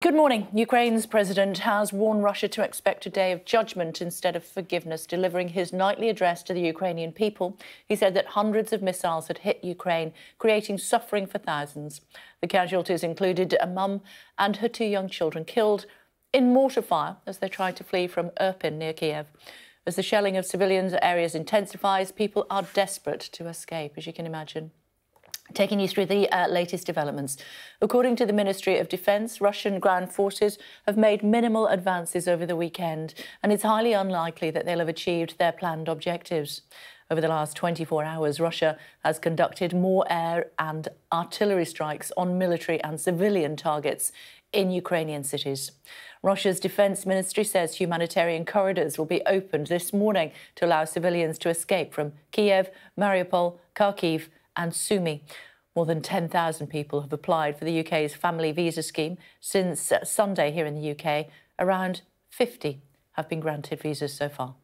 Good morning. Ukraine's president has warned Russia to expect a day of judgment instead of forgiveness. Delivering his nightly address to the Ukrainian people, he said that hundreds of missiles had hit Ukraine, creating suffering for thousands. The casualties included a mum and her 2 young children killed in mortar fire as they tried to flee from Irpin near Kyiv. As the shelling of civilian areas intensifies, people are desperate to escape, as you can imagine. Taking you through the latest developments. According to the Ministry of Defence, Russian ground forces have made minimal advances over the weekend, and it's highly unlikely that they'll have achieved their planned objectives. Over the last 24 hours, Russia has conducted more air and artillery strikes on military and civilian targets in Ukrainian cities. Russia's defence ministry says humanitarian corridors will be opened this morning to allow civilians to escape from Kyiv, Mariupol, Kharkiv and Sumy. More than 10,000 people have applied for the UK's family visa scheme since Sunday here in the UK. Around 50 have been granted visas so far.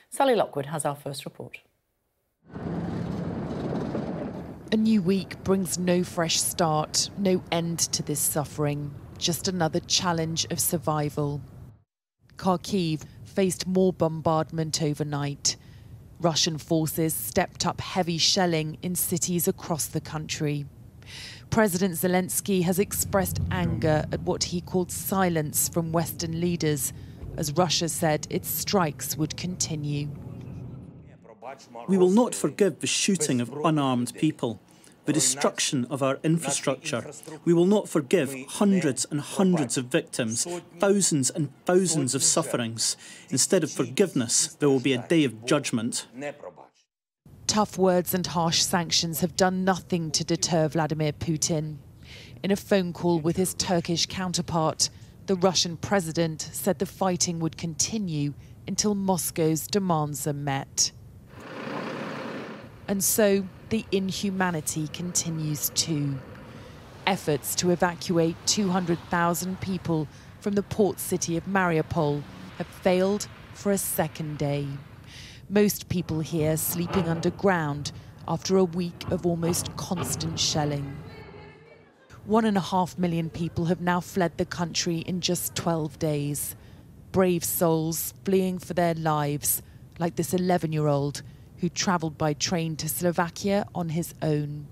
Sally Lockwood has our first report. A new week brings no fresh start, no end to this suffering, just another challenge of survival. Kharkiv faced more bombardment overnight. Russian forces stepped up heavy shelling in cities across the country. President Zelensky has expressed anger at what he called silence from Western leaders, as Russia said its strikes would continue. We will not forgive the shooting of unarmed people, the destruction of our infrastructure. We will not forgive hundreds and hundreds of victims, thousands and thousands of sufferings. Instead of forgiveness, there will be a day of judgment. Tough words and harsh sanctions have done nothing to deter Vladimir Putin. In a phone call with his Turkish counterpart, the Russian president said the fighting would continue until Moscow's demands are met. And so the inhumanity continues too. Efforts to evacuate 200,000 people from the port city of Mariupol have failed for a second day. Most people here sleeping underground after a week of almost constant shelling. 1.5 million people have now fled the country in just 12 days. Brave souls fleeing for their lives, like this 11-year-old who travelled by train to Slovakia on his own.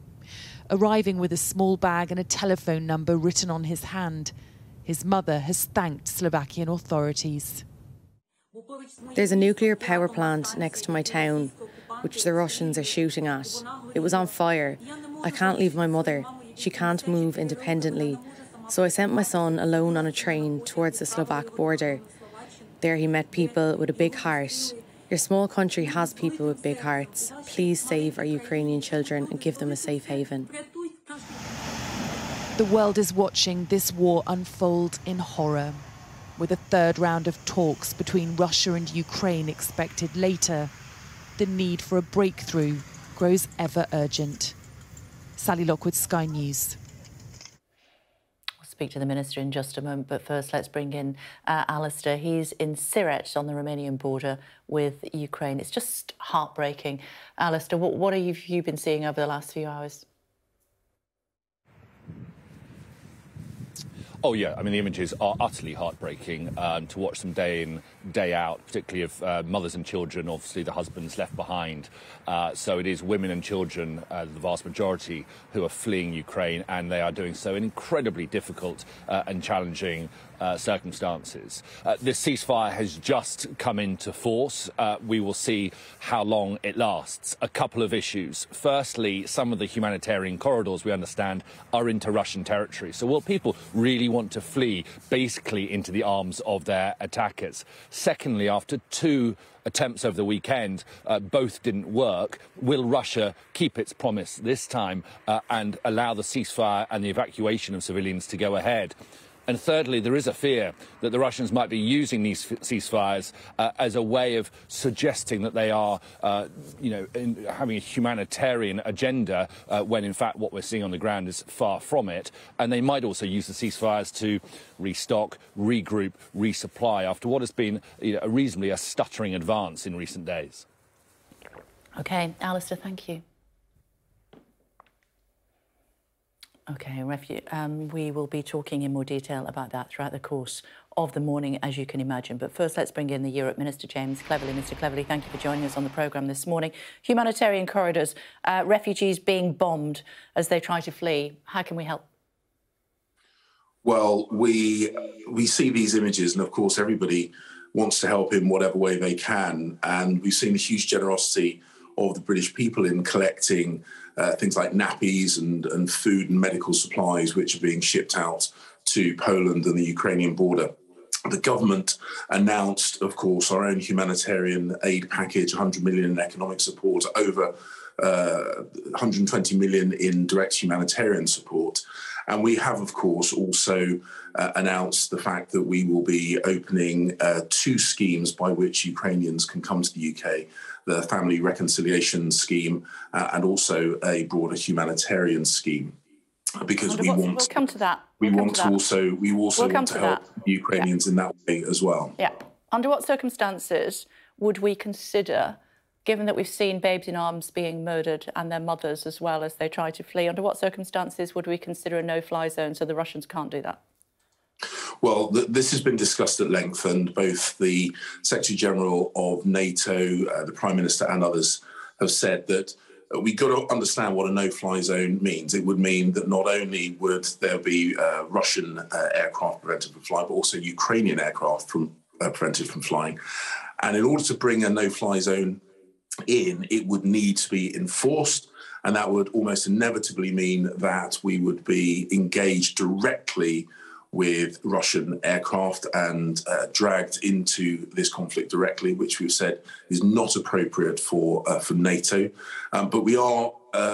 Arriving with a small bag and a telephone number written on his hand, his mother has thanked Slovakian authorities. There's a nuclear power plant next to my town, which the Russians are shooting at. It was on fire. I can't leave my mother. She can't move independently. So I sent my son alone on a train towards the Slovak border. There he met people with a big heart. Your small country has people with big hearts. Please save our Ukrainian children and give them a safe haven. The world is watching this war unfold in horror. With a third round of talks between Russia and Ukraine expected later, the need for a breakthrough grows ever urgent. Sally Lockwood, Sky News. Speak to the Minister in just a moment, but first let's bring in Alistair. He's in Siret on the Romanian border with Ukraine. It's just heartbreaking. Alistair, what have you been seeing over the last few hours? Oh, yeah. I mean, the images are utterly heartbreaking to watch them day in, day out, particularly of mothers and children, obviously the husbands left behind. So it is women and children, the vast majority, who are fleeing Ukraine, and they are doing so in incredibly difficult and challenging circumstances. This ceasefire has just come into force. We will see how long it lasts. A couple of issues. Firstly, some of the humanitarian corridors, we understand, are into Russian territory. So will people really want to flee basically into the arms of their attackers? Secondly, after 2 attempts over the weekend, both didn't work. Will Russia keep its promise this time and allow the ceasefire and the evacuation of civilians to go ahead? And thirdly, there is a fear that the Russians might be using these ceasefires as a way of suggesting that they are, having a humanitarian agenda, when in fact what we're seeing on the ground is far from it. And they might also use the ceasefires to restock, regroup, resupply after what has been a stuttering advance in recent days. OK, Alistair, thank you. OK, we will be talking in more detail about that throughout the course of the morning, as you can imagine. But first, let's bring in the Europe Minister, James Cleverly. Mr Cleverly, thank you for joining us on the programme this morning. Humanitarian corridors, refugees being bombed as they try to flee. How can we help? Well, we see these images, and of course everybody wants to help in whatever way they can. And we've seen a huge generosity of the British people in collecting things like nappies and food and medical supplies, which are being shipped out to Poland and the Ukrainian border. The government announced, of course, our own humanitarian aid package, 100 million in economic support, over 120 million in direct humanitarian support. And we have, of course, also announced the fact that we will be opening 2 schemes by which Ukrainians can come to the UK, the Family Reconciliation Scheme and also a broader humanitarian scheme. Because we want, we'll come to that. We also want to help Ukrainians in that way as well. Yeah. Under what circumstances would we consider, given that we've seen babes in arms being murdered and their mothers as well as they try to flee, under what circumstances would we consider a no-fly zone so the Russians can't do that? Well, this has been discussed at length, and both the Secretary-General of NATO, the Prime Minister and others have said that we've got to understand what a no-fly zone means. It would mean that not only would there be Russian aircraft prevented from flying, but also Ukrainian aircraft prevented from flying. And in order to bring a no-fly zone in, it would need to be enforced, and that would almost inevitably mean that we would be engaged directly with Russian aircraft and dragged into this conflict directly, which we've said is not appropriate for NATO. But we are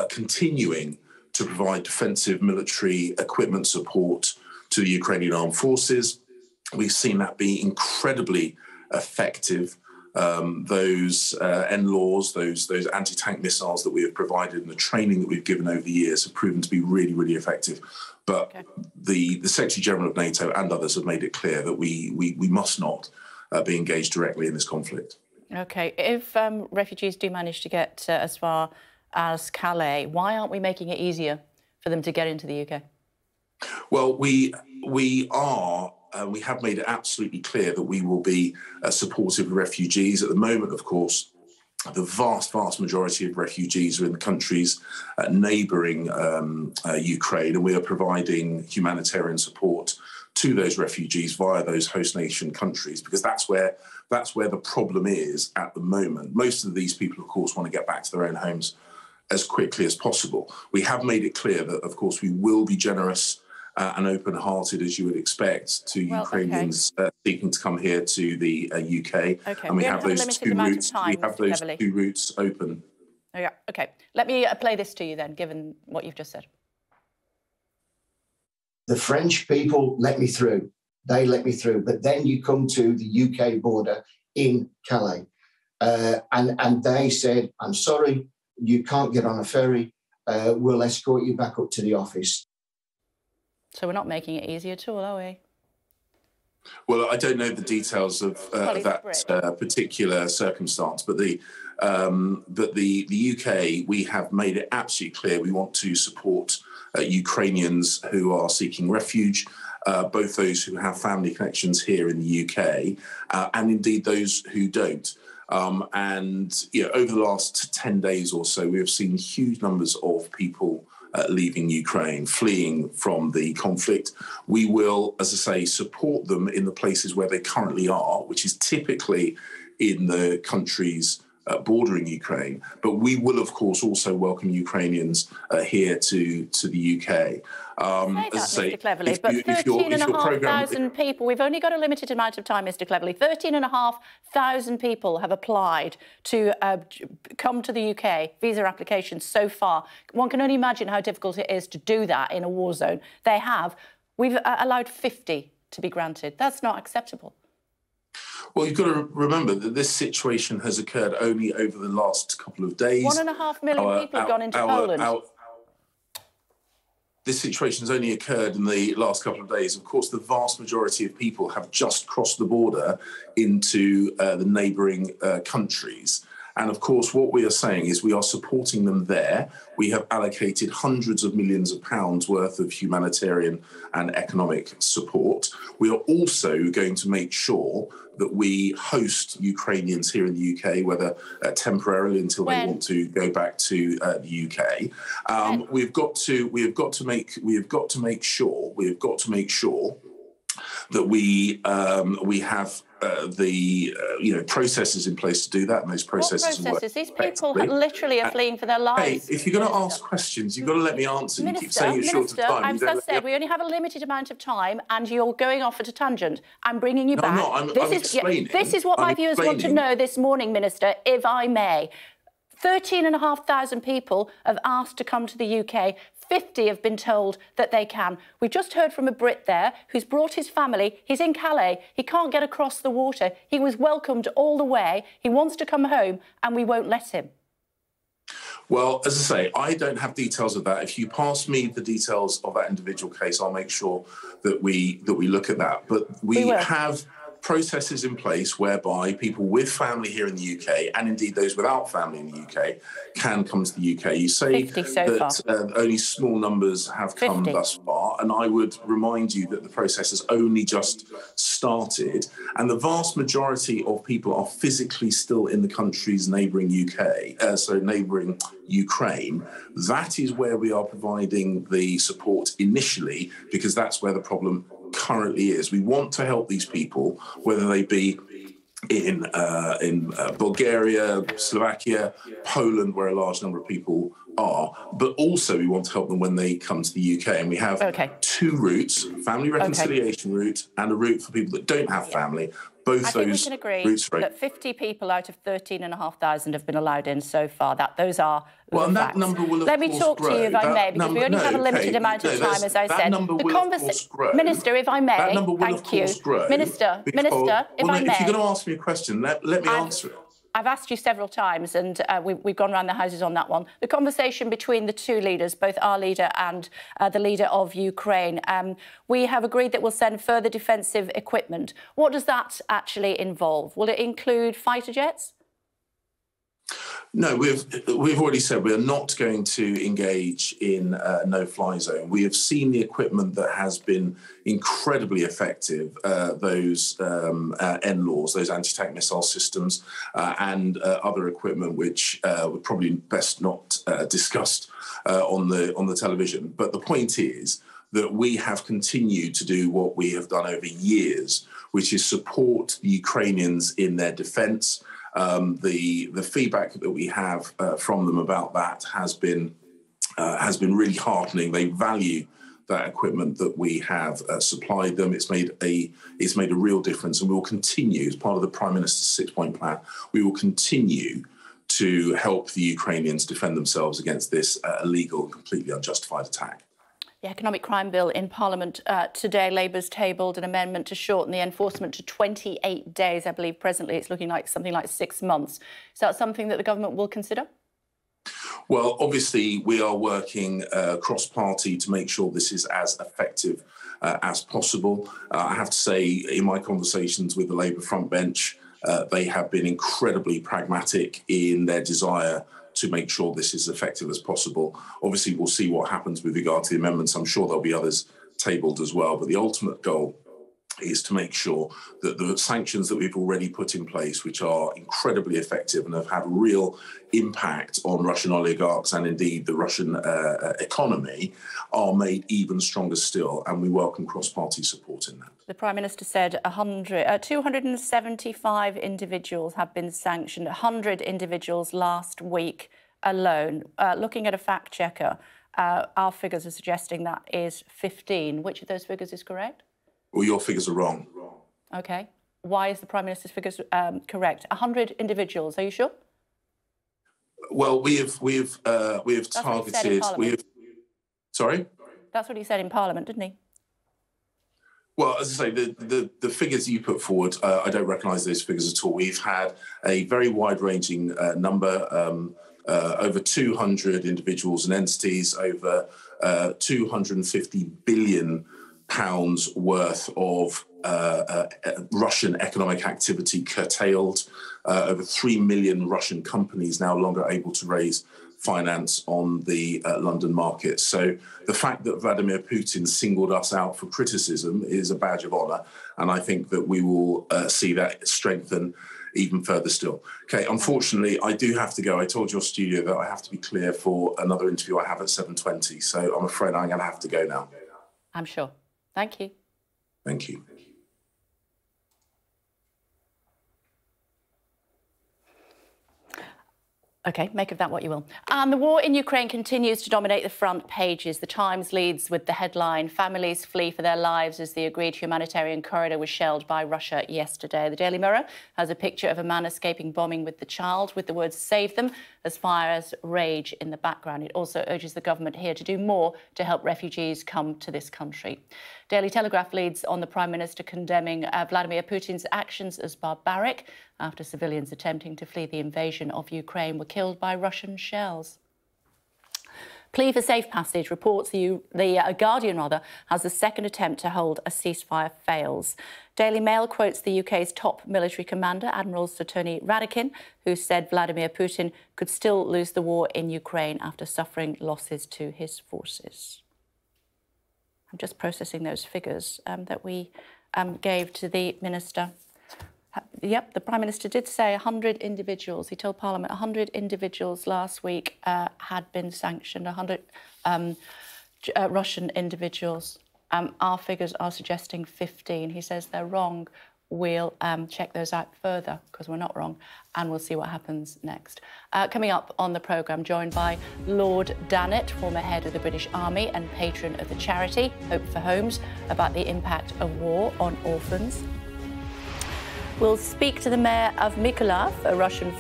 continuing to provide defensive military equipment support to the Ukrainian armed forces. We've seen that be incredibly effective. Those NLAWs, those anti-tank missiles that we have provided and the training that we've given over the years have proven to be really, really effective. But the Secretary-General of NATO and others have made it clear that we must not be engaged directly in this conflict. OK. If refugees do manage to get as far as Calais, why aren't we making it easier for them to get into the UK? Well, we are. We have made it absolutely clear that we will be supportive of refugees. At the moment, of course, the vast majority of refugees are in the countries neighbouring Ukraine, and we are providing humanitarian support to those refugees via those host nation countries, because that's where the problem is at the moment. Most of these people, of course, want to get back to their own homes as quickly as possible. We have made it clear that, of course, we will be generous and open-hearted, as you would expect, to Ukrainians seeking to come here to the UK. Okay. And we have those 2 routes. We have those 2 routes open. Oh, yeah. OK. Let me play this to you then, given what you've just said. The French people let me through. They let me through. But then you come to the UK border in Calais. And they said, I'm sorry, you can't get on a ferry. We'll escort you back up to the office. So we're not making it easy at all, are we? Well, I don't know the details of that particular circumstance, but the UK, we have made it absolutely clear we want to support Ukrainians who are seeking refuge, both those who have family connections here in the UK and indeed those who don't. And over the last 10 days or so, we have seen huge numbers of people leaving Ukraine, fleeing from the conflict. We will, as I say, support them in the places where they currently are, which is typically in the countries bordering Ukraine. But we will, of course, also welcome Ukrainians here to the UK. As I say, Mr. Cleverly, but 13,500 people, we've only got a limited amount of time, Mr. Cleverly. 13,500 people have applied to come to the UK, visa applications so far. One can only imagine how difficult it is to do that in a war zone. They have. We've allowed 50 to be granted. That's not acceptable. Well, you've got to remember that this situation has occurred only over the last couple of days. 1.5 million people have gone into Poland. This situation has only occurred in the last couple of days. Of course, the vast majority of people have just crossed the border into the neighbouring countries. And of course, what we are saying is we are supporting them there. We have allocated hundreds of millions of pounds worth of humanitarian and economic support. We are also going to make sure that we host Ukrainians here in the UK, whether temporarily until they want to go back to the UK. We have got to make sure that we have the processes in place to do that, and those processes. What processes? These people literally are fleeing for their lives. Hey, if you're going to ask questions, you've got to let me answer. Minister, you keep saying you're short of time. I've just said we only have a limited amount of time, and you're going off at a tangent. I'm bringing you back. I'm not. I'm explaining. This is what my viewers want to know this morning, Minister, if I may. 13,500 people have asked to come to the UK. 50 have been told that they can. We just heard from a Brit there who's brought his family. He's in Calais. He can't get across the water. He was welcomed all the way. He wants to come home, and we won't let him. Well, as I say, I don't have details of that. If you pass me the details of that individual case, I'll make sure that we look at that. But we have processes in place whereby people with family here in the UK, and indeed those without family in the UK, can come to the UK. You say that only small numbers have come thus far, and I would remind you that the process has only just started, and the vast majority of people are physically still in the countries neighbouring neighbouring Ukraine. That is where we are providing the support initially, because that's where the problem currently is. We want to help these people, whether they be in Bulgaria, Slovakia, Poland, where a large number of people are, but also we want to help them when they come to the UK. And we have two routes: family reconciliation route and a route for people that don't have family. Both I think we can agree that 50 people out of 13,500 have been allowed in so far. Those are well, and facts. That number will, of Let me course, talk grow. to you, if I may, because we only have a limited amount of time, as I said. The conversation, Minister, if I may, that number will, of course, grow. Minister, if I may. If you're going to ask me a question, let me answer it. I've asked you several times, and we've gone around the houses on that one. The conversation between the two leaders, both our leader and the leader of Ukraine, we have agreed that we'll send further defensive equipment. What does that actually involve? Will it include fighter jets? No, we've already said we are not going to engage in no-fly zone. We have seen the equipment that has been incredibly effective, those NLAWs, those anti-tank missile systems, and other equipment which were probably best not discussed on the television. But the point is that we have continued to do what we have done over years, which is support the Ukrainians in their defence. The feedback that we have from them about that has been really heartening. They value that equipment that we have supplied them. It's made a real difference, and we will continue, as part of the Prime Minister's 6-point plan, we will continue to help the Ukrainians defend themselves against this illegal and completely unjustified attack. The Economic Crime Bill in Parliament today. Labour's tabled an amendment to shorten the enforcement to 28 days. I believe presently it's looking like something like 6 months. Is that something that the government will consider? Well, obviously, we are working cross-party to make sure this is as effective as possible. I have to say, in my conversations with the Labour front bench, they have been incredibly pragmatic in their desire to make sure this is effective as possible. Obviously, we'll see what happens with regard to the amendments. I'm sure there'll be others tabled as well. But the ultimate goal is to make sure that the sanctions that we've already put in place, which are incredibly effective and have had real impact on Russian oligarchs and indeed the Russian economy, are made even stronger still. And we welcome cross-party support in that. The Prime Minister said 275 individuals have been sanctioned, 100 individuals last week alone. Looking at a fact checker, our figures are suggesting that is 15. Which of those figures is correct? Well, your figures are wrong. OK. Why is the Prime Minister's figures correct? 100 individuals, are you sure? Well, we have targeted. Sorry? That's what he said in Parliament, didn't he? Well, as I say, the figures you put forward, I don't recognise those figures at all. We've had a very wide-ranging number, over 200 individuals and entities, over 250 billion pounds worth of Russian economic activity curtailed. over 3 million Russian companies now longer able to raise finance on the London market. So the fact that Vladimir Putin singled us out for criticism is a badge of honour, and I think that we will see that strengthen even further still. Okay, unfortunately, I do have to go. I told your studio that I have to be clear for another interview I have at 7:20, so I'm afraid I'm going to have to go now. I'm sure. Thank you. Thank you. OK, make of that what you will. And the war in Ukraine continues to dominate the front pages. The Times leads with the headline, "Families flee for their lives as the agreed humanitarian corridor was shelled by Russia yesterday." The Daily Mirror has a picture of a man escaping bombing with the child, with the words "save them" as fires rage in the background. It also urges the government here to do more to help refugees come to this country. Daily Telegraph leads on the Prime Minister condemning Vladimir Putin's actions as barbaric after civilians attempting to flee the invasion of Ukraine were killed by Russian shells. Plea for safe passage reports the Guardian has the second attempt to hold a ceasefire fails. Daily Mail quotes the UK's top military commander, Admiral Sir Tony Radakin, who said Vladimir Putin could still lose the war in Ukraine after suffering losses to his forces. I'm just processing those figures that we gave to the Minister. Yep, the Prime Minister did say 100 individuals. He told Parliament 100 individuals last week had been sanctioned, 100 Russian individuals. Our figures are suggesting 15. He says they're wrong. We'll check those out further because we're not wrong, and we'll see what happens next. Coming up on the programme, joined by Lord Dannatt, former head of the British Army and patron of the charity Hope for Homes, about the impact of war on orphans. We'll speak to the mayor of Mykolaiv, as Russian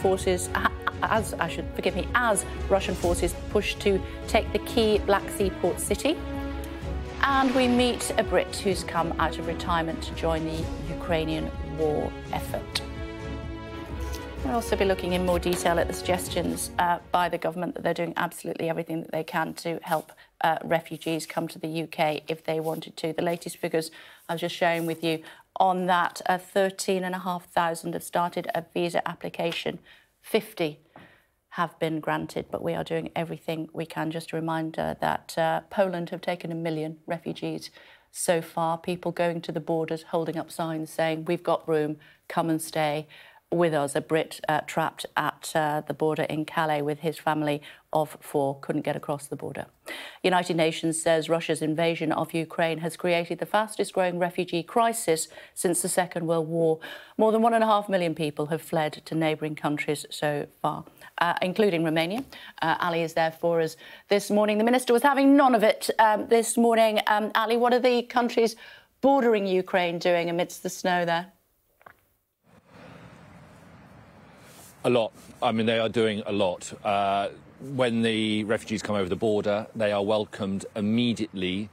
forces push to take the key Black Sea port city. And we meet a Brit who's come out of retirement to join the Ukrainian war effort. We'll also be looking in more detail at the suggestions by the government that they're doing absolutely everything that they can to help refugees come to the UK if they wanted to. The latest figures I was just sharing with you on that, 13,500 have started a visa application. 50 have been granted, but we are doing everything we can. Just a reminder that Poland have taken 1 million refugees so far, people going to the borders, holding up signs saying, "We've got room, come and stay with us." A Brit trapped at the border in Calais with his family of 4 couldn't get across the border. United Nations says Russia's invasion of Ukraine has created the fastest growing refugee crisis since the Second World War. More than 1.5 million people have fled to neighbouring countries so far, including Romania. Ali is there for us this morning. The Minister was having none of it this morning. Ali, what are the countries bordering Ukraine doing amidst the snow there? A lot. I mean, they are doing a lot. When the refugees come over the border, they are welcomed immediately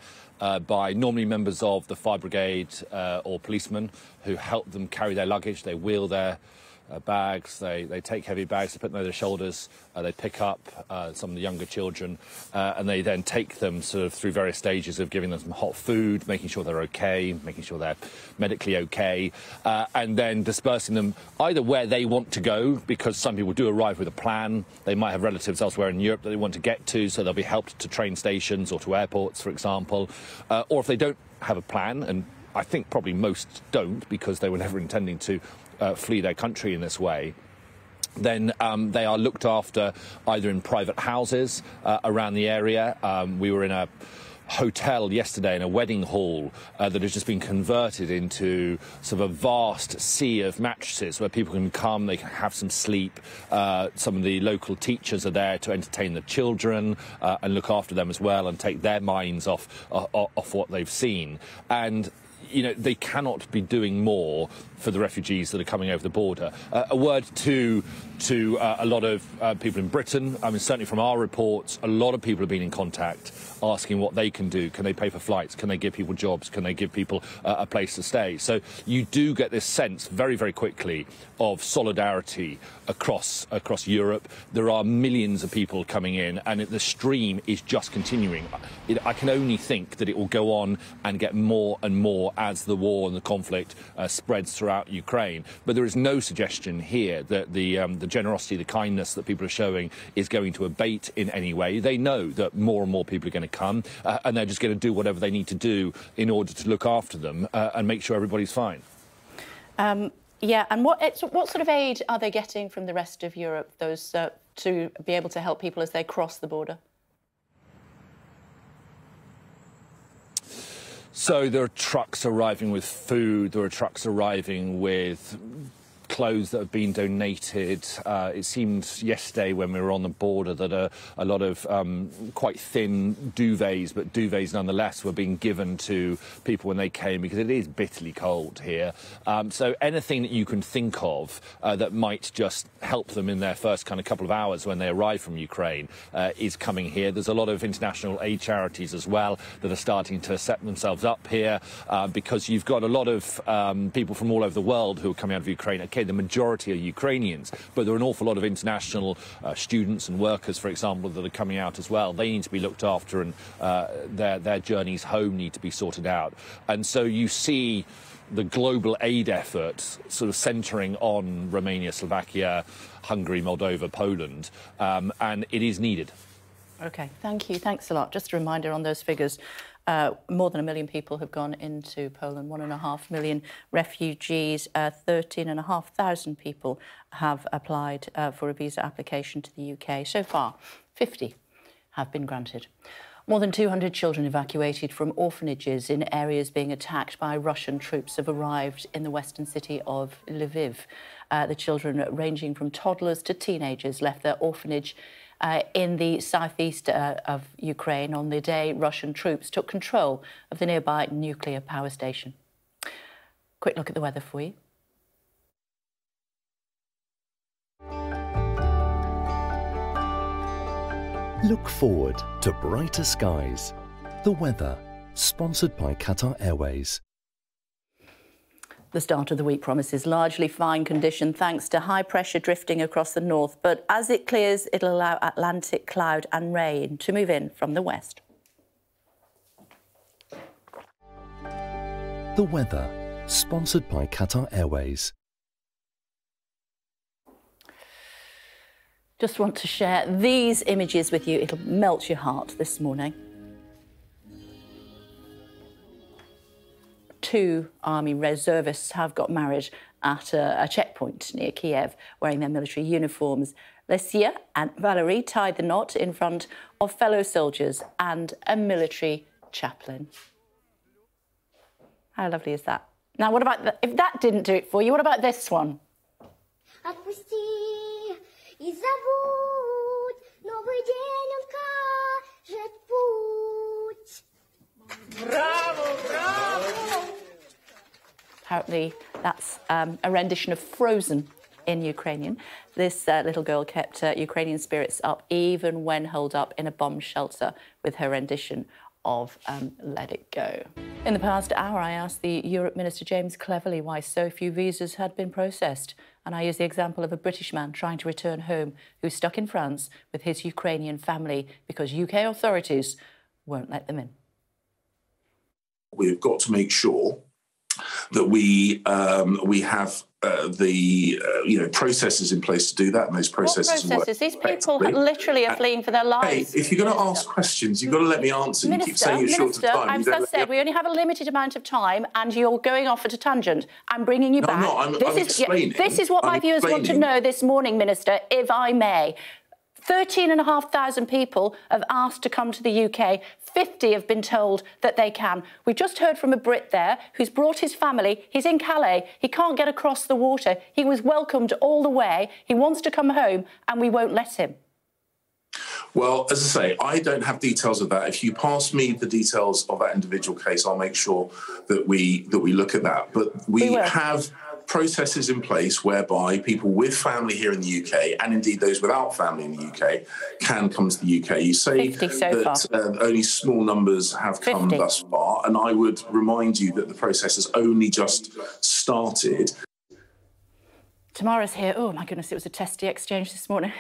by normally members of the fire brigade or policemen who help them carry their luggage. They wheel their bags, they take heavy bags, they put them over their shoulders, they pick up some of the younger children, and they then take them sort of through various stages of giving them some hot food, making sure they're OK, making sure they're medically OK, and then dispersing them either where they want to go, because some people do arrive with a plan. They might have relatives elsewhere in Europe that they want to get to, so they'll be helped to train stations or to airports, for example. Or if they don't have a plan, and I think probably most don't because they were never intending to flee their country in this way, then they are looked after either in private houses around the area. We were in a hotel yesterday in a wedding hall that has just been converted into sort of a vast sea of mattresses where people can come, they can have some sleep. Some of the local teachers are there to entertain the children and look after them as well and take their minds off what they've seen. And you know, they cannot be doing more for the refugees that are coming over the border. A word to a lot of people in Britain. I mean, certainly from our reports, a lot of people have been in contact asking what they can do. Can they pay for flights? Can they give people jobs? Can they give people a place to stay? So you do get this sense very, very quickly of solidarity across Europe. There are millions of people coming in, and the stream is just continuing. I can only think that it will go on and get more and more as the war and the conflict spreads throughout Ukraine. But there is no suggestion here that the generosity, the kindness that people are showing is going to abate in any way. They know that more and more people are going to come, and they're just going to do whatever they need to do in order to look after them and make sure everybody's fine. Yeah, and what sort of aid are they getting from the rest of Europe, those to be able to help people as they cross the border? So there are trucks arriving with food, there are trucks arriving with clothes that have been donated. It seemed yesterday when we were on the border that a lot of quite thin duvets, but duvets nonetheless, were being given to people when they came, because it is bitterly cold here. So anything that you can think of that might just help them in their first kind of couple of hours when they arrive from Ukraine is coming here. There's a lot of international aid charities as well that are starting to set themselves up here because you've got a lot of people from all over the world who are coming out of Ukraine. Okay, the majority are Ukrainians, but there are an awful lot of international students and workers, for example, that are coming out as well. They need to be looked after, and their journeys home need to be sorted out. And so you see the global aid effort sort of centering on Romania, Slovakia, Hungary, Moldova, Poland, and it is needed. OK, thank you. Thanks a lot. Just a reminder on those figures. More than 1 million people have gone into Poland, 1.5 million refugees, 13,500 people have applied for a visa application to the UK. So far, 50 have been granted. More than 200 children evacuated from orphanages in areas being attacked by Russian troops have arrived in the western city of Lviv. The children, ranging from toddlers to teenagers, left their orphanage in the southeast of Ukraine on the day Russian troops took control of the nearby nuclear power station. Quick look at the weather for you. Look forward to brighter skies. The weather, sponsored by Qatar Airways. The start of the week promises largely fine condition thanks to high pressure drifting across the north, but as it clears, it'll allow Atlantic cloud and rain to move in from the west. The weather, sponsored by Qatar Airways. Just want to share these images with you. It'll melt your heart this morning. 2 army reservists have got married at a checkpoint near Kyiv, wearing their military uniforms. Lesia and Valerie tied the knot in front of fellow soldiers and a military chaplain. How lovely is that? Now, what about if that didn't do it for you, what about this one? Bravo, bravo! Apparently, that's a rendition of Frozen in Ukrainian. This little girl kept Ukrainian spirits up even when holed up in a bomb shelter with her rendition of Let It Go. In the past hour, I asked the Europe Minister James Cleverly why so few visas had been processed. And I used the example of a British man trying to return home who's stuck in France with his Ukrainian family because UK authorities won't let them in. We've got to make sure that we have the processes in place to do that, and those processes. What processes? These people literally are fleeing for their lives. Hey, if you're going to ask questions, you've got to let me answer. You keep saying you're short of time. As I said, we only have a limited amount of time, and you're going off at a tangent. I'm bringing you back. I'm explaining. This is what my viewers want to know this morning, Minister, if I may. 13,500 people have asked to come to the UK. 50 have been told that they can. We've just heard from a Brit there who's brought his family. He's in Calais. He can't get across the water. He was welcomed all the way. He wants to come home, and we won't let him. Well, as I say, I don't have details of that. If you pass me the details of that individual case, I'll make sure that we look at that. But we have processes in place whereby people with family here in the UK, and indeed those without family in the UK, can come to the UK. You say that only small numbers have come thus far, and I would remind you that the process has only just started. Tamara's here. Oh, my goodness, it was a testy exchange this morning.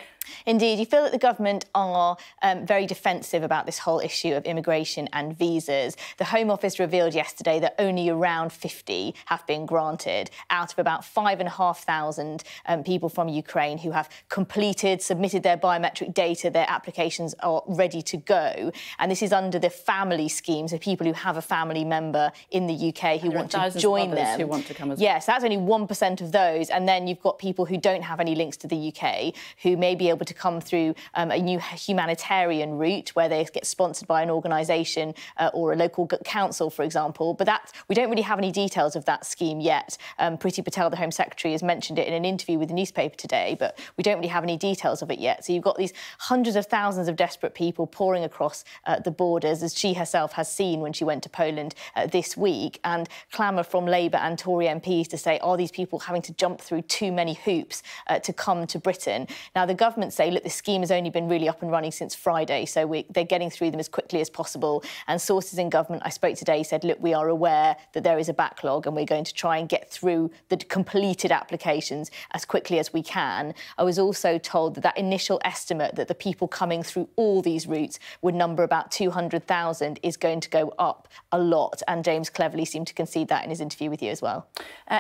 Indeed, you feel that the government are very defensive about this whole issue of immigration and visas. The Home Office revealed yesterday that only around 50 have been granted out of about 5,500 people from Ukraine who have submitted their biometric data. Their applications are ready to go. And this is under the family scheme, so people who have a family member in the UK who want to join them. Who want to come as well. Yes, that's only 1% of those. And then you've got people who don't have any links to the UK who may be able to come through a new humanitarian route where they get sponsored by an organisation or a local council, for example. But we don't really have any details of that scheme yet. Priti Patel, the Home Secretary, has mentioned it in an interview with the newspaper today, but we don't really have any details of it yet. So you've got these hundreds of thousands of desperate people pouring across the borders, as she herself has seen when she went to Poland this week, and clamour from Labour and Tory MPs to say, are these people having to jump through too many hoops to come to Britain? Now, the government say, look, the scheme has only been really up and running since Friday, so they're getting through them as quickly as possible. And sources in government I spoke today said, look, we are aware that there is a backlog and we're going to try and get through the completed applications as quickly as we can. I was also told that that initial estimate that the people coming through all these routes would number about 200,000 is going to go up a lot. And James cleverly seemed to concede that in his interview with you as well.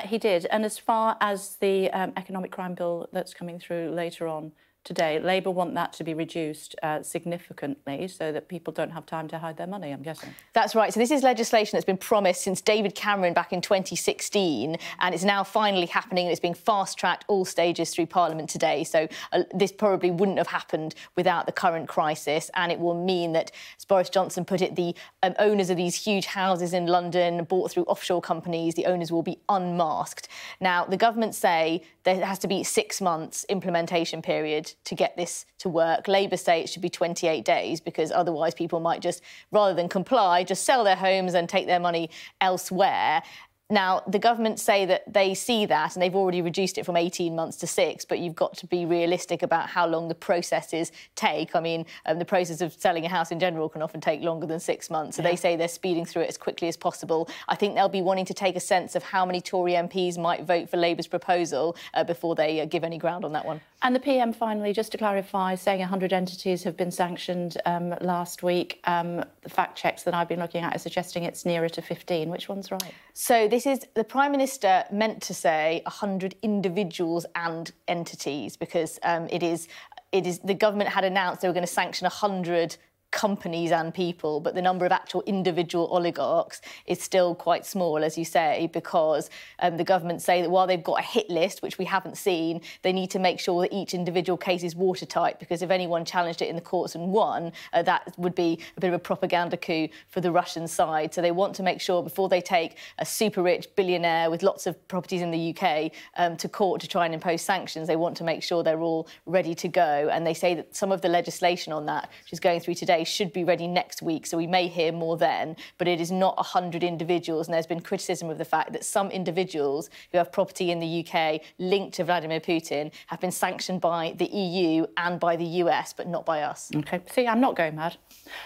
He did. And as far as the economic crime bill that's coming through later on today, Labour want that to be reduced significantly so that people don't have time to hide their money, I'm guessing. That's right. So this is legislation that's been promised since David Cameron back in 2016, and it's now finally happening. It's being fast-tracked all stages through Parliament today. So this probably wouldn't have happened without the current crisis, and it will mean that, as Boris Johnson put it, the owners of these huge houses in London bought through offshore companies, the owners will be unmasked. Now, the government say there has to be 6 months implementation period to get this to work. Labour say it should be 28 days because otherwise people might just, rather than comply, just sell their homes and take their money elsewhere. Now, the government say that they see that and they've already reduced it from 18 months to 6, but you've got to be realistic about how long the processes take. I mean, the process of selling a house in general can often take longer than 6 months, so they say they're speeding through it as quickly as possible. I think they'll be wanting to take a sense of how many Tory MPs might vote for Labour's proposal before they give any ground on that one. And the PM, finally, just to clarify, saying 100 entities have been sanctioned last week. The fact checks that I've been looking at are suggesting it's nearer to 15. Which one's right? So this is the Prime Minister meant to say 100 individuals and entities because it is the government had announced they were going to sanction 100 companies and people, but the number of actual individual oligarchs is still quite small, as you say, because the government say that while they've got a hit list, which we haven't seen, they need to make sure that each individual case is watertight, because if anyone challenged it in the courts and won, that would be a bit of a propaganda coup for the Russian side. So they want to make sure before they take a super-rich billionaire with lots of properties in the UK to court to try and impose sanctions, they want to make sure they're all ready to go. And they say that some of the legislation on that, which is going through today, should be ready next week, so we may hear more then, but it is not 100 individuals, and there's been criticism of the fact that some individuals who have property in the UK linked to Vladimir Putin have been sanctioned by the EU and by the US, but not by us. OK, see, I'm not going mad.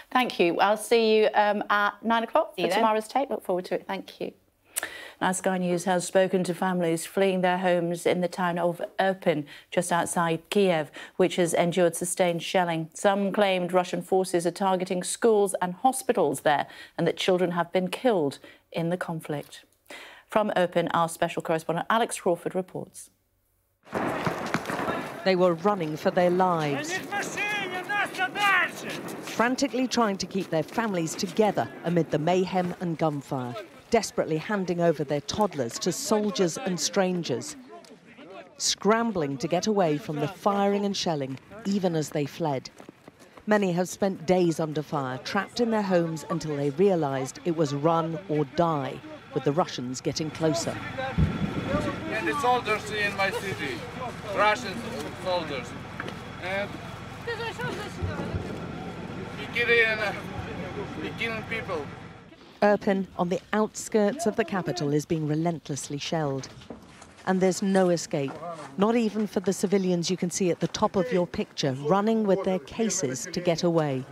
Thank you. I'll see you at 9 o'clock for tomorrow's tape. Look forward to it. Thank you. Now, Sky News has spoken to families fleeing their homes in the town of Irpin, just outside Kyiv, which has endured sustained shelling. Some claimed Russian forces are targeting schools and hospitals there and that children have been killed in the conflict. From Irpin, our special correspondent Alex Crawford reports. They were running for their lives, frantically trying to keep their families together amid the mayhem and gunfire, desperately handing over their toddlers to soldiers and strangers, scrambling to get away from the firing and shelling, even as they fled. Many have spent days under fire, trapped in their homes until they realised it was run or die, with the Russians getting closer. And the soldiers in my city, Russian soldiers. And we're killing people. Irpin, on the outskirts of the capital, is being relentlessly shelled. And there's no escape, not even for the civilians you can see at the top of your picture, running with their cases to get away.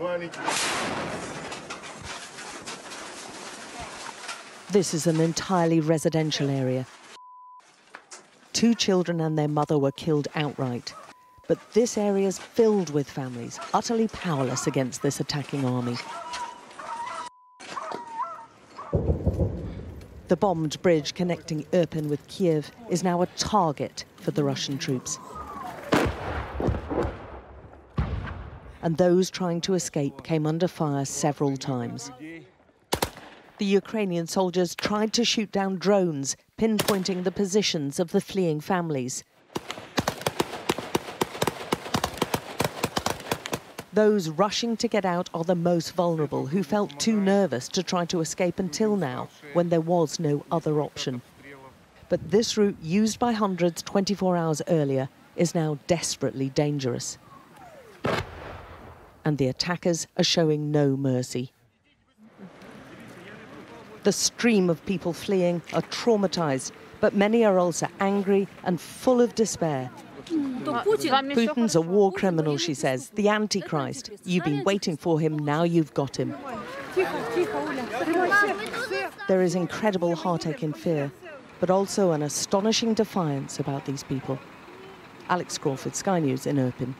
This is an entirely residential area. 2 children and their mother were killed outright. But this area's filled with families, utterly powerless against this attacking army. The bombed bridge connecting Irpin with Kyiv is now a target for the Russian troops. And those trying to escape came under fire several times. The Ukrainian soldiers tried to shoot down drones, pinpointing the positions of the fleeing families. Those rushing to get out are the most vulnerable, who felt too nervous to try to escape until now, when there was no other option. But this route, used by hundreds 24 hours earlier, is now desperately dangerous. And the attackers are showing no mercy. The stream of people fleeing are traumatized, but many are also angry and full of despair. Putin's a war criminal, she says, the Antichrist. You've been waiting for him, now you've got him. There is incredible heartache and fear, but also an astonishing defiance about these people. Alex Crawford, Sky News in Irpin.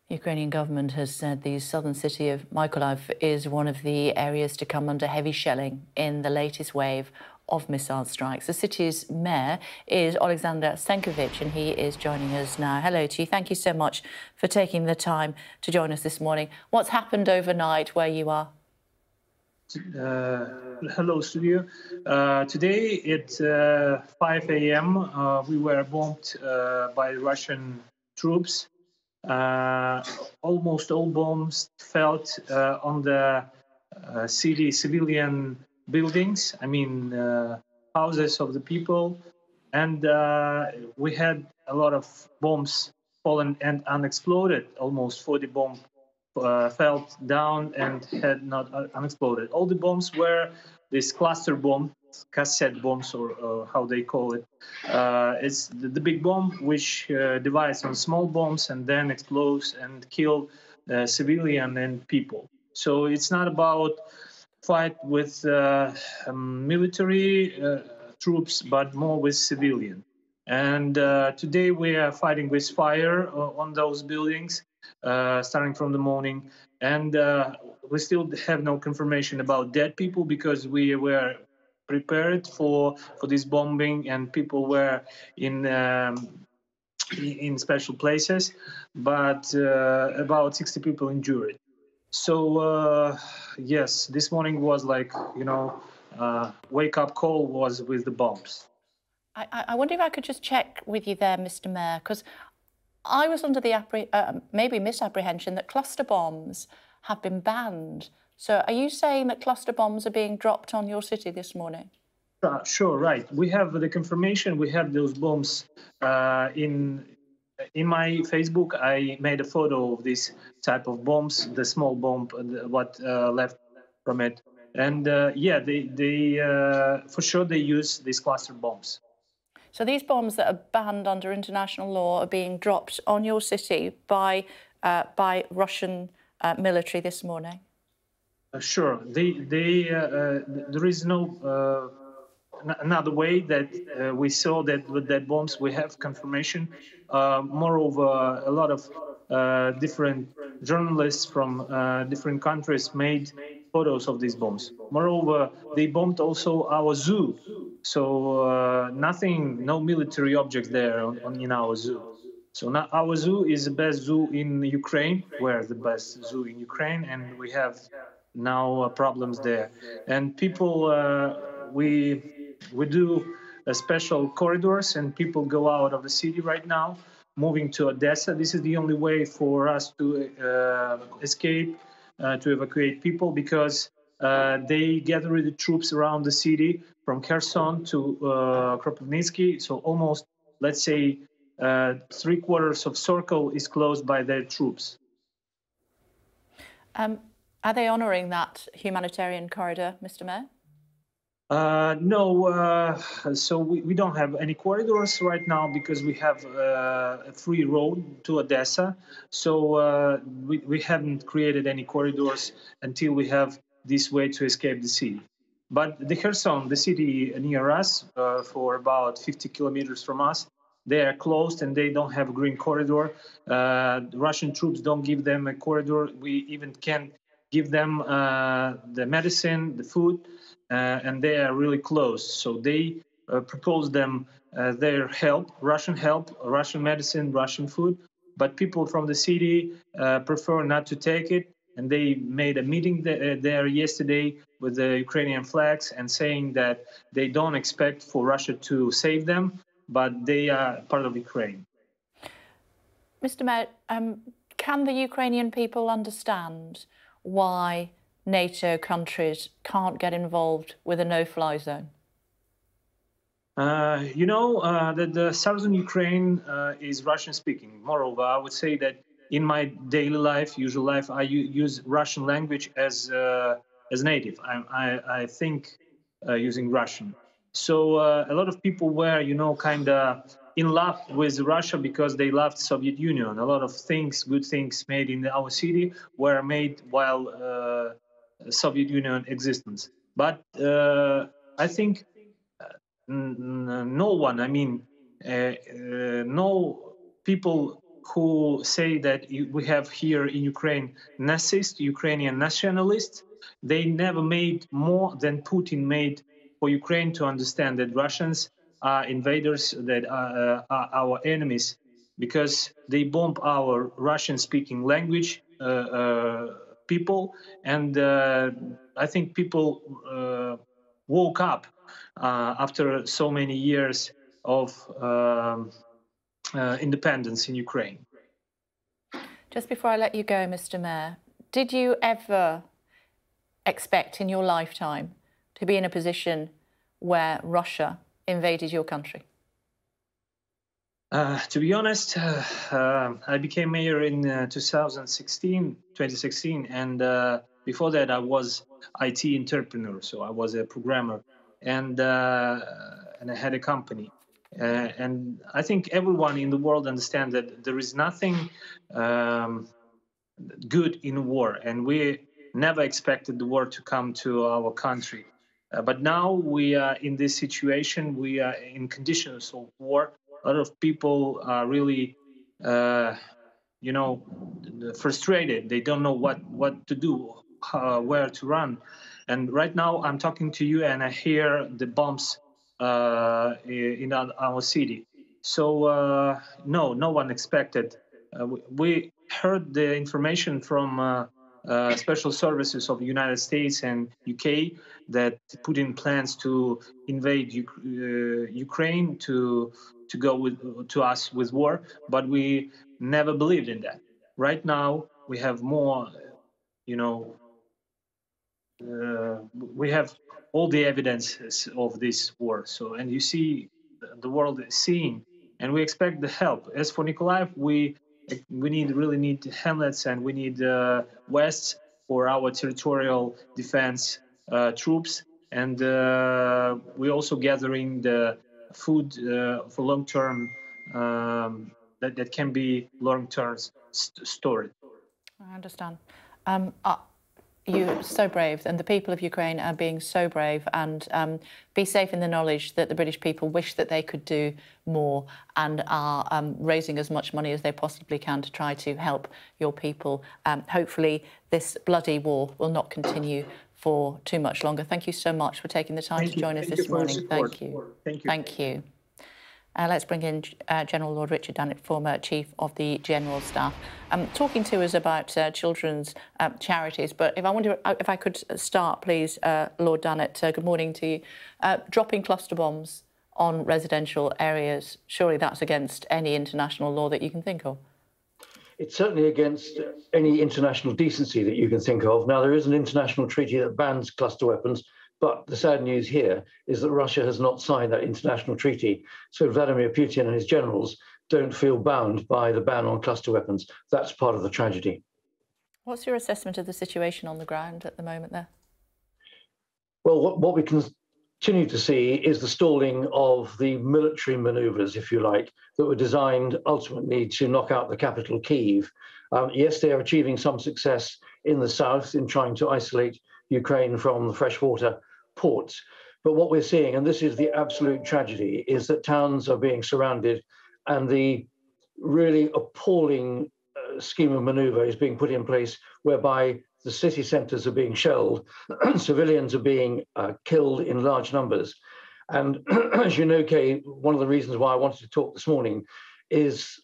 The Ukrainian government has said the southern city of Mykolaiv is one of the areas to come under heavy shelling in the latest wave of missile strikes. The city's mayor is Alexander Stankovic, and he is joining us now. Hello to you. Thank you so much for taking the time to join us this morning. What's happened overnight where you are? Hello, studio. Today at 5 a.m. We were bombed by Russian troops. Almost all bombs fell on the city civilian buildings, houses of the people, and we had a lot of bombs fallen and unexploded. Almost 40 bombs fell down and had not unexploded. All the bombs were this cluster bomb, cassette bombs, or how they call it. It's the big bomb which divides on small bombs and then explodes and kill civilian and people. So it's not about fight with military troops, but more with civilian. And today we are fighting with fire on those buildings, starting from the morning. And we still have no confirmation about dead people because we were prepared for this bombing and people were in special places, but about 60 people injured. So, yes, this morning was like, wake-up call was with the bombs. I wonder if I could just check with you there, Mr. Mayor, because I was under the maybe misapprehension that cluster bombs have been banned. So are you saying that cluster bombs are being dropped on your city this morning? Sure, right. We have the confirmation. We have those bombs in my Facebook. I made a photo of this type of bombs, the small bomb, what left from it. And yeah, they for sure they use these cluster bombs. So these bombs that are banned under international law are being dropped on your city by Russian military this morning? Sure. There is no another way that we saw that with that bombs we have confirmation. Moreover, a lot of different journalists from different countries made photos of these bombs. Moreover, they bombed also our zoo. So no military objects there in our zoo. So now our zoo is the best zoo in Ukraine. We're the best zoo in Ukraine, and we have now problems there. And people, we do special corridors, and people go out of the city right now, moving to Odessa. This is the only way for us to escape, to evacuate people, because they gather the troops around the city from Kherson to Kropivnitsky. So almost, let's say, 3/4 of circle is closed by their troops. Are they honouring that humanitarian corridor, Mr. Mayor? No, so we don't have any corridors right now because we have a free road to Odessa. So we haven't created any corridors until we have this way to escape the city. But the Kherson, the city near us, for about 50 kilometers from us, they are closed and they don't have a green corridor. Russian troops don't give them a corridor. We even can't give them the medicine, the food, and they are really closed. So they propose them their help, Russian medicine, Russian food. But people from the city prefer not to take it. And they made a meeting there yesterday with the Ukrainian flags and saying that they don't expect for Russia to save them, but they are part of Ukraine. Mr. Mayor, can the Ukrainian people understand why NATO countries can't get involved with a no-fly zone? That the southern Ukraine is Russian-speaking. Moreover, I would say that in my daily life, usual life, I use Russian language as native. I think using Russian. So a lot of people were, kind of in love with Russia because they loved Soviet Union. A lot of things, good things made in our city were made while Soviet Union existence. But I think no one, no people who say that we have here in Ukraine Nazist, Ukrainian nationalists, they never made more than Putin made for Ukraine to understand that Russians are invaders, that are our enemies, because they bomb our Russian-speaking language people. And I think people woke up after so many years of independence in Ukraine. Just before I let you go, Mr. Mayor, did you ever expect in your lifetime to be in a position where Russia invaded your country? To be honest, I became mayor in 2016, and before that I was IT entrepreneur, so I was a programmer, and I had a company. And I think everyone in the world understands that there is nothing good in war, and we never expected the war to come to our country. But now we are in this situation, we are in conditions of war. A lot of people are really, frustrated. They don't know what to do, where to run. And right now I'm talking to you and I hear the bombs in our city. So no one expected. We heard the information from special services of the United States and UK that Putin plans to invade Ukraine to go to us with war, but we never believed in that. Right now we have more, we have all the evidences of this war. So, and you see, the world is seeing, and we expect the help. As for Nikolaev, we really need hamlets, and we need vests for our territorial defense troops, and we're also gathering the food for long-term that can be long-term stored. I understand. You're so brave, and the people of Ukraine are being so brave, and be safe in the knowledge that the British people wish that they could do more and are raising as much money as they possibly can to try to help your people. Hopefully this bloody war will not continue for too much longer. Thank you so much for taking the time to join us this morning. Thank you. Thank you. Let's bring in General Lord Richard Dannett, former Chief of the General Staff, talking to us about children's charities. But if I could start, please, Lord Dannett, good morning to you. Dropping cluster bombs on residential areas, surely that's against any international law that you can think of? It's certainly against any international decency that you can think of. Now, there is an international treaty that bans cluster weapons, but the sad news here is that Russia has not signed that international treaty. So Vladimir Putin and his generals don't feel bound by the ban on cluster weapons. That's part of the tragedy. What's your assessment of the situation on the ground at the moment there? Well, what we continue to see is the stalling of the military manoeuvres, if you like, that were designed ultimately to knock out the capital, Kyiv. Yes, they are achieving some success in the south in trying to isolate Ukraine from the freshwater ports. But what we're seeing, and this is the absolute tragedy, is that towns are being surrounded and the really appalling scheme of maneuver is being put in place whereby the city centres are being shelled, civilians are being killed in large numbers. And as you know, Kay, one of the reasons why I wanted to talk this morning is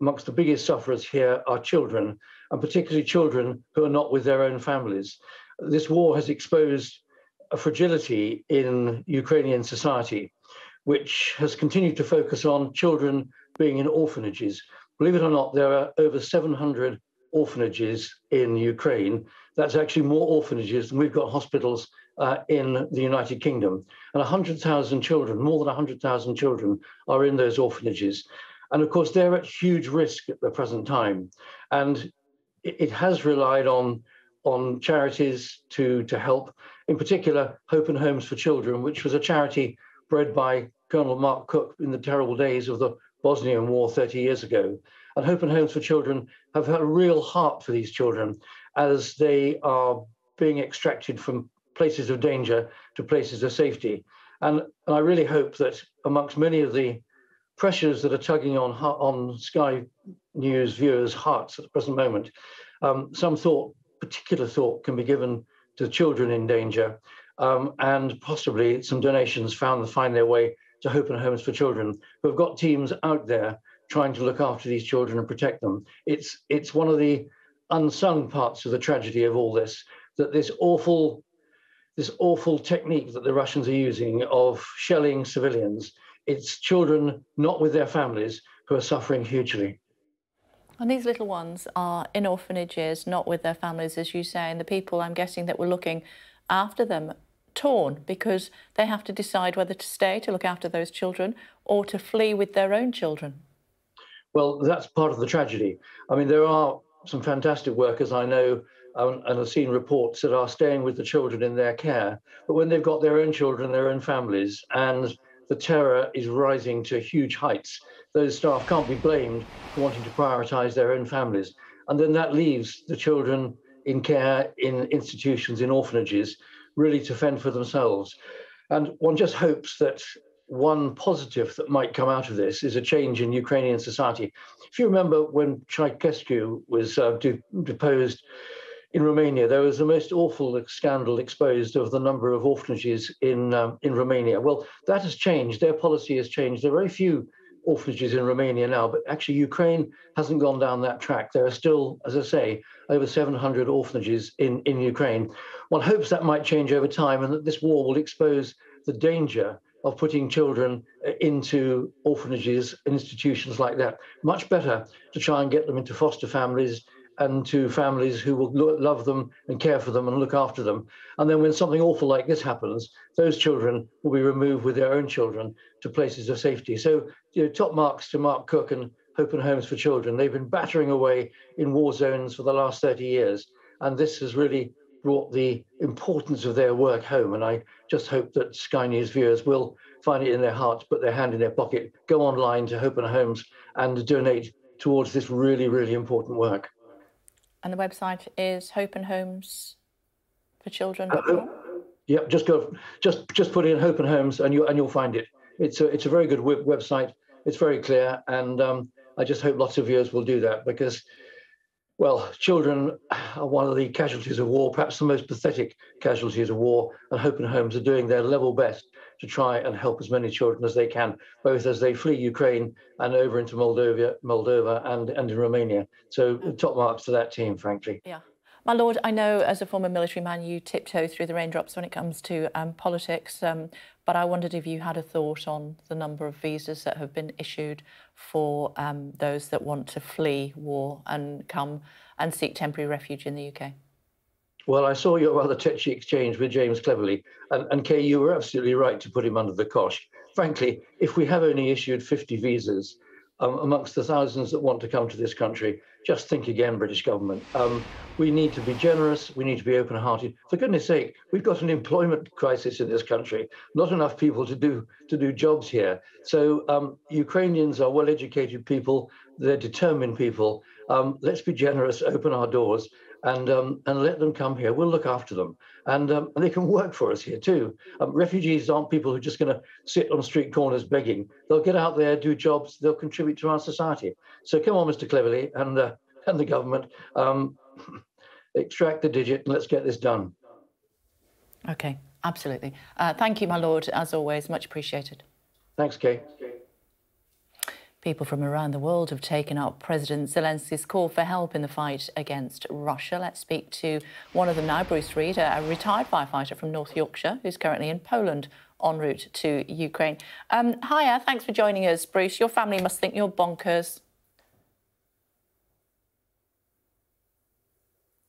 amongst the biggest sufferers here are children, and particularly children who are not with their own families. This war has exposed a fragility in Ukrainian society, which has continued to focus on children being in orphanages. Believe it or not, there are over 700 orphanages in Ukraine. That's actually more orphanages than we've got hospitals in the United Kingdom. And 100,000 children, more than 100,000 children are in those orphanages. And of course, they're at huge risk at the present time. And it has relied on charities to help, in particular, Hope and Homes for Children, which was a charity bred by Colonel Mark Cook in the terrible days of the Bosnian War 30 years ago. And Hope and Homes for Children have had a real heart for these children as they are being extracted from places of danger to places of safety. And I really hope that amongst many of the pressures that are tugging on Sky News viewers' hearts at the present moment, some particular thought can be given to children in danger, and possibly some donations find their way to Hope and Homes for Children, who have got teams out there trying to look after these children and protect them. It's one of the unsung parts of the tragedy of all this, that this awful technique that the Russians are using of shelling civilians, it's children not with their families who are suffering hugely. And these little ones are in orphanages, not with their families, as you say, and the people, I'm guessing, that were looking after them, torn because they have to decide whether to stay to look after those children or to flee with their own children. Well, that's part of the tragedy. I mean, there are some fantastic workers I know and have seen reports that are staying with the children in their care, but when they've got their own children, their own families, and the terror is rising to huge heights, those staff can't be blamed for wanting to prioritise their own families. And then that leaves the children in care, in institutions, in orphanages, really to fend for themselves. And one just hopes that one positive that might come out of this is a change in Ukrainian society. If you remember when Ceausescu was deposed in Romania, there was the most awful scandal exposed of the number of orphanages in Romania. Well, that has changed. Their policy has changed. There are very few orphanages in Romania now, but actually Ukraine hasn't gone down that track. There are still, as I say, over 700 orphanages in Ukraine. One hopes that might change over time and that this war will expose the danger of putting children into orphanages, institutions like that. Much better to try and get them into foster families and to families who will love them and care for them and look after them. And then when something awful like this happens, those children will be removed with their own children to places of safety. So, top marks to Mark Cook and Hope and Homes for Children. They've been battering away in war zones for the last 30 years. And this has really brought the importance of their work home. And I just hope that Sky News viewers will find it in their hearts, put their hand in their pocket, go online to Hope and Homes and donate towards this really, really important work. And the website is Hope and Homes for Children. Yep, just put in Hope and Homes and you'll find it. It's a very good website. It's very clear, and I just hope lots of viewers will do that because, well, children are one of the casualties of war, perhaps the most pathetic casualties of war, and Hope and Homes are doing their level best to try and help as many children as they can, both as they flee Ukraine and over into Moldova and in Romania. So top marks to that team, frankly. Yeah. My lord, I know as a former military man you tiptoe through the raindrops when it comes to politics, but I wondered if you had a thought on the number of visas that have been issued for those that want to flee war and come and seek temporary refuge in the UK. Well, I saw your rather tetchy exchange with James Cleverly, and Kay, you were absolutely right to put him under the cosh. Frankly, if we have only issued 50 visas amongst the thousands that want to come to this country, just think again, British government. We need to be generous, we need to be open-hearted. For goodness sake, we've got an employment crisis in this country, not enough people to do jobs here. So Ukrainians are well-educated people, they're determined people. Let's be generous, open our doors, and let them come here. We'll look after them, and they can work for us here too. Refugees aren't people who are just going to sit on street corners begging. They'll get out there, do jobs, they'll contribute to our society. So come on, Mr. Cleverly and the government, extract the digit and let's get this done. OK, absolutely. Thank you, my lord, as always, much appreciated. Thanks, Kay. People from around the world have taken up President Zelensky's call for help in the fight against Russia. Let's speak to one of them now, Bruce Reed, a retired firefighter from North Yorkshire, who's currently in Poland en route to Ukraine. Hiya, thanks for joining us, Bruce. Your family must think you're bonkers.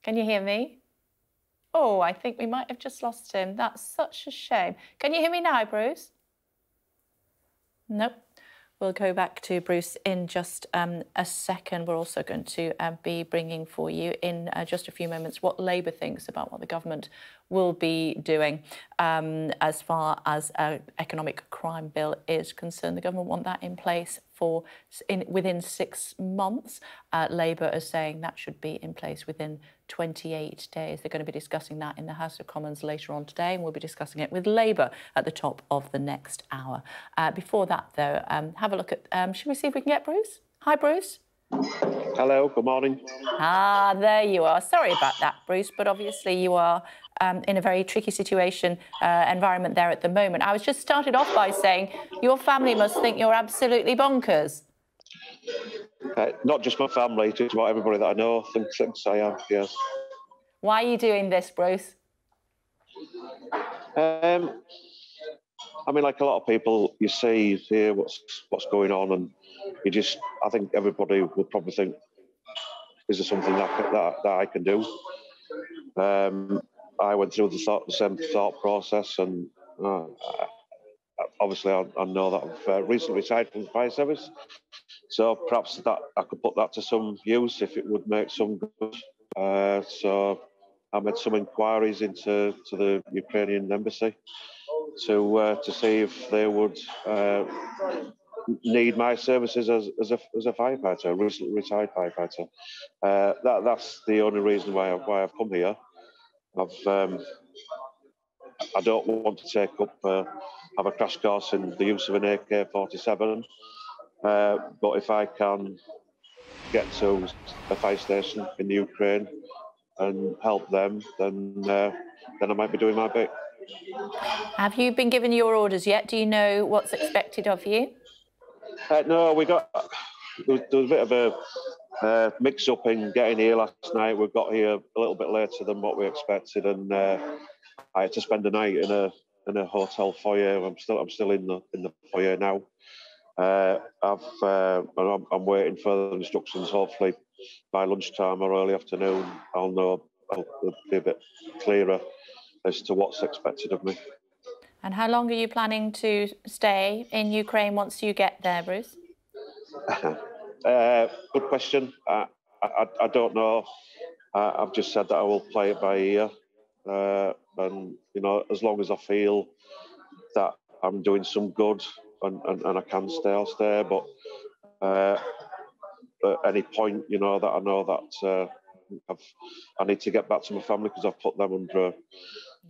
Can you hear me? Oh, I think we might have just lost him. That's such a shame. Can you hear me now, Bruce? Nope. We'll go back to Bruce in just a second. We're also going to be bringing for you in just a few moments what Labour thinks about what the government will be doing as far as an economic crime bill is concerned. The government want that in place within 6 months. Labour is saying that should be in place within 28 days. They're going to be discussing that in the House of Commons later on today, and we'll be discussing it with Labour at the top of the next hour. Before that, though, have a look at... should we see if we can get Bruce? Hi, Bruce. Hello, good morning. Ah, there you are. Sorry about that, Bruce, but obviously you are in a very tricky environment there at the moment. I was just started off by saying your family must think you're absolutely bonkers. Not just my family, just about everybody that I know thinks I am, yes. Why are you doing this, Bruce? I mean, like a lot of people, you see, hear what's going on, and I think everybody would probably think, is there something that I can do? I went through the same thought process, and obviously I know that I've recently retired from the fire service, so perhaps that I could put that to some use if it would make some good. So I made some inquiries into the Ukrainian embassy to see if they would need my services as a firefighter, a recently retired firefighter. That's the only reason why I've come here. I don't want to take up have a crash course in the use of an AK-47, but if I can get to a fire station in the Ukraine and help them, then I might be doing my bit. Have you been given your orders yet? Do you know what's expected of you? No, there was a bit of a mix-up in getting here last night. We got here a little bit later than what we expected, and I had to spend the night in a hotel foyer. I'm still in the foyer now. I'm waiting for the instructions. Hopefully by lunchtime or early afternoon, I'll be a bit clearer as to what's expected of me. And how long are you planning to stay in Ukraine once you get there, Bruce? Good question. I don't know. I've just said that I will play it by ear, and as long as I feel that I'm doing some good and I can stay, I'll stay. But at any point, that I know that I need to get back to my family because I've put them under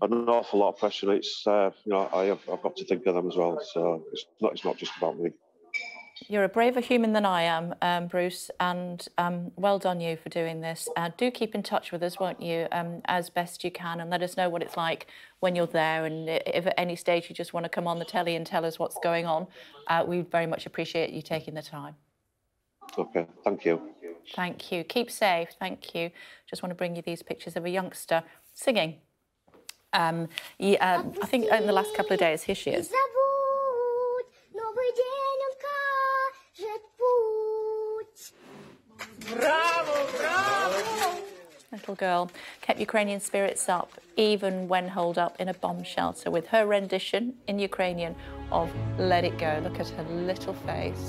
an awful lot of pressure. It's I've got to think of them as well. So it's not just about me. You're a braver human than I am, Bruce, and well done you for doing this. Do keep in touch with us, won't you, as best you can, and let us know what it's like when you're there, and if at any stage you just want to come on the telly and tell us what's going on, we very much appreciate you taking the time. OK, thank you. Thank you. Keep safe. Thank you. Just want to bring you these pictures of a youngster singing. I think in the last couple of days, here she is. Bravo, bravo! Little girl kept Ukrainian spirits up even when holed up in a bomb shelter with her rendition in Ukrainian of Let It Go. Look at her little face.